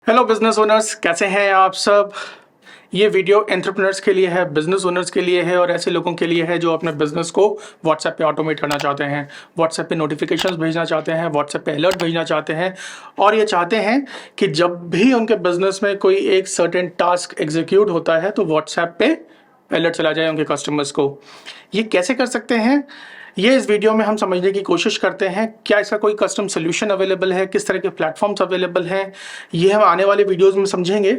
Hello business owners, कैसे हैं आप सब। ये वीडियो एंटरप्रेन्योर्स के लिए है, बिजनेस ओनर्स के लिए है और ऐसे लोगों के लिए है जो अपने बिजनेस को व्हाट्सएप पे ऑटोमेट करना चाहते हैं, व्हाट्सएप पे नोटिफिकेशंस भेजना चाहते हैं, व्हाट्सएप पे अलर्ट भेजना चाहते हैं और ये चाहते हैं कि जब भी उनके बिजनेस में कोई एक सर्टेन टास्क एग्जीक्यूट होता है तो व्हाट्सएप पे अलर्ट चला जाए उनके कस्टमर्स को। ये कैसे कर सकते हैं, ये इस वीडियो में हम समझने की कोशिश करते हैं। क्या इसका कोई कस्टम सोल्यूशन अवेलेबल है, किस तरह के प्लेटफॉर्म्स अवेलेबल हैं, ये हम आने वाले वीडियोस में समझेंगे।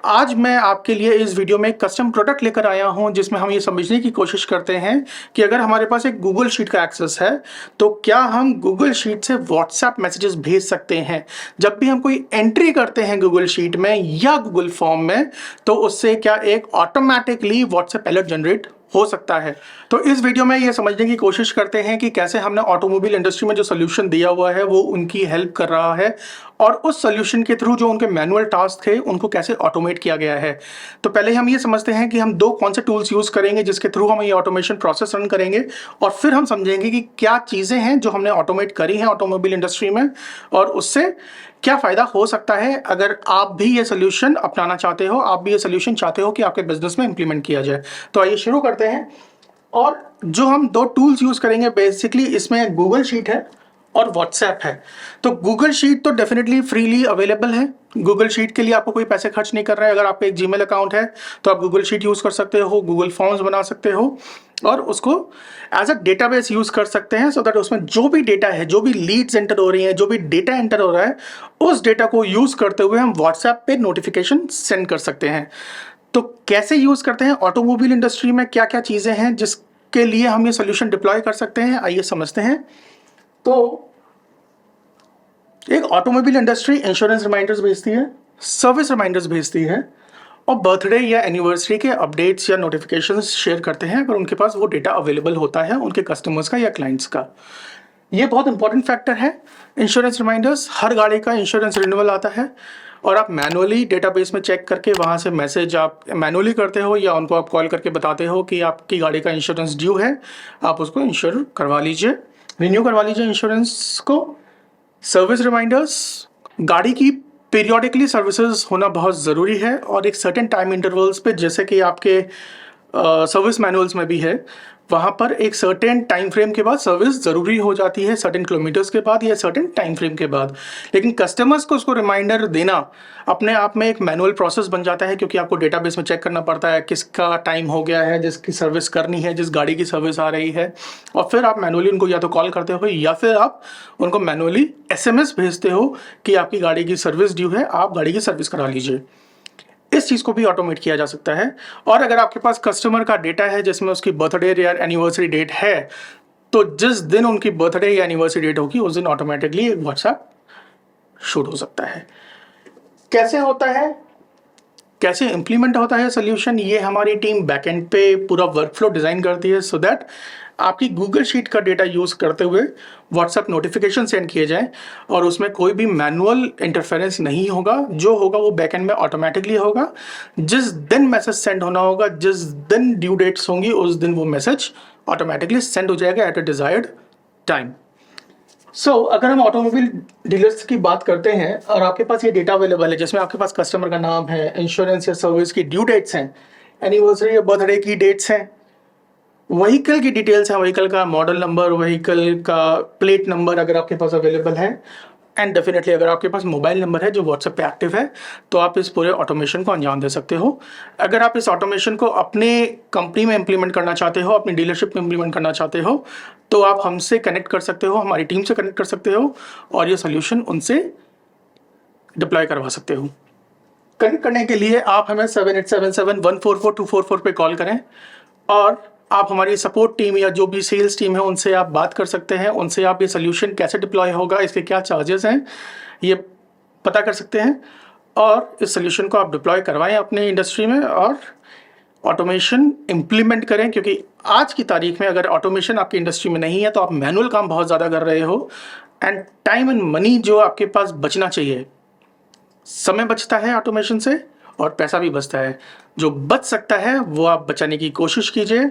आज मैं आपके लिए इस वीडियो में एक कस्टम प्रोडक्ट लेकर आया हूं जिसमें हम ये समझने की कोशिश करते हैं कि अगर हमारे पास एक गूगल शीट का एक्सेस है तो क्या हम गूगल शीट से व्हाट्सएप मैसेजेस भेज सकते हैं। जब भी हम कोई एंट्री करते हैं गूगल शीट में या गूगल फॉर्म में तो उससे क्या एक ऑटोमेटिकली व्हाट्सएप अलर्ट जनरेट हो सकता है। तो इस वीडियो में ये समझने की कोशिश करते हैं कि कैसे हमने ऑटोमोबाइल इंडस्ट्री में जो सोल्यूशन दिया हुआ है वो उनकी हेल्प कर रहा है और उस सोल्यूशन के थ्रू जो उनके मैनुअल टास्क थे उनको कैसे ऑटोमेट किया गया है। तो पहले हम ये समझते हैं कि हम दो कौन से टूल्स यूज करेंगे जिसके थ्रू हम ये ऑटोमेशन प्रोसेस रन करेंगे और फिर हम समझेंगे कि क्या चीजें हैं जो हमने ऑटोमेट करी हैं ऑटोमोबाइल इंडस्ट्री में और उससे क्या फायदा हो सकता है। अगर आप भी ये सोल्यूशन अपनाना चाहते हो, आप भी ये सोल्यूशन चाहते हो कि आपके बिजनेस में इंप्लीमेंट किया जाए। तो आइए शुरू करते हैं। और जो हम दो टूल्स यूज करेंगे बेसिकली इसमें गूगल शीट है और व्हाट्सएप है। तो गूगल शीट तो डेफिनेटली फ्रीली अवेलेबल है। गूगल शीट के लिए आपको कोई पैसे खर्च नहीं कर रहा है। अगर आपका एक जीमेल अकाउंट है तो आप गूगल शीट यूज कर सकते हो, गूगल फॉर्म्स बना सकते हो और उसको एज अ डेटाबेस यूज कर सकते हैं सो दैट उसमें जो भी डेटा है, जो भी लीड्स एंटर हो रही हैं, जो भी डेटा एंटर हो रहा है उस डेटा को यूज करते हुए हम व्हाट्सएप पे नोटिफिकेशन सेंड कर सकते हैं। तो कैसे यूज करते हैं, ऑटोमोबाइल इंडस्ट्री में क्या क्या चीजें हैं जिसके लिए हम ये सोल्यूशन डिप्लॉय कर सकते हैं, आइए समझते हैं। तो एक ऑटोमोबाइल इंडस्ट्री इंश्योरेंस रिमाइंडर्स भेजती है, सर्विस रिमाइंडर्स भेजती है और बर्थडे या एनिवर्सरी के अपडेट्स या नोटिफिकेशंस शेयर करते हैं अगर उनके पास वो डेटा अवेलेबल होता है उनके कस्टमर्स का या क्लाइंट्स का। ये बहुत इंपॉर्टेंट फैक्टर है। इंश्योरेंस रिमाइंडर्स, हर गाड़ी का इंश्योरेंस रिन्यूअल आता है और आप मैनुअली डेटाबेस में चेक करके वहाँ से मैसेज आप मैनुअली करते हो या उनको आप कॉल करके बताते हो कि आपकी गाड़ी का इंश्योरेंस ड्यू है, आप उसको इंश्योर करवा लीजिए, रिन्यू करवा लीजिए इंश्योरेंस को। सर्विस रिमाइंडर्स, गाड़ी की पीरियोडिकली सर्विसेज होना बहुत ज़रूरी है और एक सर्टेन टाइम इंटरवल्स पे, जैसे कि आपके सर्विस मैनुअल्स में भी है, वहाँ पर एक सर्टेन टाइम फ्रेम के बाद सर्विस ज़रूरी हो जाती है, सर्टेन किलोमीटर्स के बाद या सर्टेन टाइम फ्रेम के बाद। लेकिन कस्टमर्स को उसको रिमाइंडर देना अपने आप में एक मैनुअल प्रोसेस बन जाता है क्योंकि आपको डेटाबेस में चेक करना पड़ता है किसका टाइम हो गया है, जिसकी सर्विस करनी है, जिस गाड़ी की सर्विस आ रही है और फिर आप मैनुअली उनको या तो कॉल करते हो या फिर आप उनको मैनुअली एसएमएस भेजते हो कि आपकी गाड़ी की सर्विस ड्यू है, आप गाड़ी की सर्विस करा लीजिए। इस चीज़ को भी ऑटोमेट किया जा सकता है। और अगर आपके पास कस्टमर का डेटा है जिसमें उसकी बर्थडे या एनिवर्सरी डेट है तो जिस दिन उनकी बर्थडे या एनिवर्सरी डेट होगी उस दिन ऑटोमेटिकली एक व्हाट्सएप शूट हो सकता है। कैसे होता है, कैसे इंप्लीमेंट होता है सोल्यूशन, ये हमारी टीम बैकएंड पे पूरा वर्कफ्लो डिज़ाइन करती है सो दैट आपकी गूगल शीट का डेटा यूज़ करते हुए व्हाट्सएप नोटिफिकेशन सेंड किए जाएं और उसमें कोई भी मैनुअल इंटरफेरेंस नहीं होगा। जो होगा वो बैकएंड में ऑटोमेटिकली होगा। जिस दिन मैसेज सेंड होना होगा, जिस दिन ड्यू डेट्स होंगी उस दिन वो मैसेज ऑटोमेटिकली सेंड हो जाएगा एट अ डिजायर्ड टाइम। अगर हम ऑटोमोबाइल डीलर्स की बात करते हैं और आपके पास ये डेटा अवेलेबल है जिसमें आपके पास कस्टमर का नाम है, इंश्योरेंस या सर्विस की ड्यू डेट्स हैं, एनिवर्सरी या बर्थडे की डेट्स हैं, व्हीकल की डिटेल्स हैं, व्हीकल का मॉडल नंबर, व्हीकल का प्लेट नंबर अगर आपके पास अवेलेबल है एंड डेफिनेटली अगर आपके पास मोबाइल नंबर है जो व्हाट्सएप पे एक्टिव है तो आप इस पूरे ऑटोमेशन को अंजाम दे सकते हो। अगर आप इस ऑटोमेशन को अपने कंपनी में इंप्लीमेंट करना चाहते हो, अपनी डीलरशिप में इंप्लीमेंट करना चाहते हो तो आप हमसे कनेक्ट कर सकते हो, हमारी टीम से कनेक्ट कर सकते हो और ये सोल्यूशन उनसे डिप्लॉय करवा सकते हो। कनेक्ट करने के लिए आप हमें 7877144244 पे कॉल करें और आप हमारी सपोर्ट टीम या जो भी सेल्स टीम है उनसे आप बात कर सकते हैं। उनसे आप ये सोल्यूशन कैसे डिप्लॉय होगा, इसके क्या चार्जेस हैं, ये पता कर सकते हैं और इस सोल्यूशन को आप डिप्लॉय करवाएं अपने इंडस्ट्री में और ऑटोमेशन इम्प्लीमेंट करें। क्योंकि आज की तारीख में अगर ऑटोमेशन आपकी इंडस्ट्री में नहीं है तो आप मैनुअल काम बहुत ज़्यादा कर रहे हो एंड टाइम एंड मनी जो आपके पास बचना चाहिए, समय बचता है ऑटोमेशन से और पैसा भी बचता है। जो बच सकता है वो आप बचाने की कोशिश कीजिए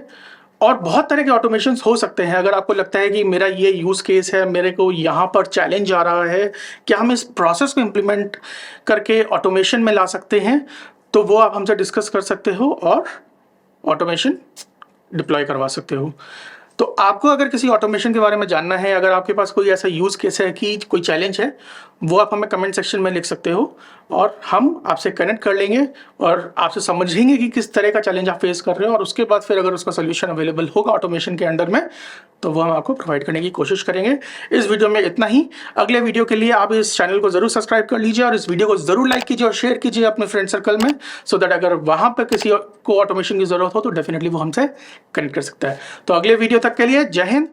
और बहुत तरह के ऑटोमेशंस हो सकते हैं। अगर आपको लगता है कि मेरा ये यूज़ केस है, मेरे को यहाँ पर चैलेंज आ रहा है, क्या हम इस प्रोसेस को इम्प्लीमेंट करके ऑटोमेशन में ला सकते हैं, तो वो आप हमसे डिस्कस कर सकते हो और ऑटोमेशन डिप्लॉय करवा सकते हो। तो आपको अगर किसी ऑटोमेशन के बारे में जानना है, अगर आपके पास कोई ऐसा यूज़ केस है कि कोई चैलेंज है, वो आप हमें कमेंट सेक्शन में लिख सकते हो और हम आपसे कनेक्ट कर लेंगे और आपसे समझेंगे कि किस तरह का चैलेंज आप फेस कर रहे हो, और उसके बाद फिर अगर उसका सोल्यूशन अवेलेबल होगा ऑटोमेशन के अंडर में, तो वो हम आपको प्रोवाइड करने की कोशिश करेंगे। इस वीडियो में इतना ही। अगले वीडियो के लिए आप इस चैनल को ज़रूर सब्सक्राइब कर लीजिए और इस वीडियो को ज़रूर लाइक कीजिए और शेयर कीजिए अपने फ्रेंड सर्कल में, सो दैट अगर वहाँ पर किसी को ऑटोमेशन की ज़रूरत हो तो डेफिनेटली वो हमसे कनेक्ट कर सकता है। तो अगले वीडियो तक के लिए जय हिंद।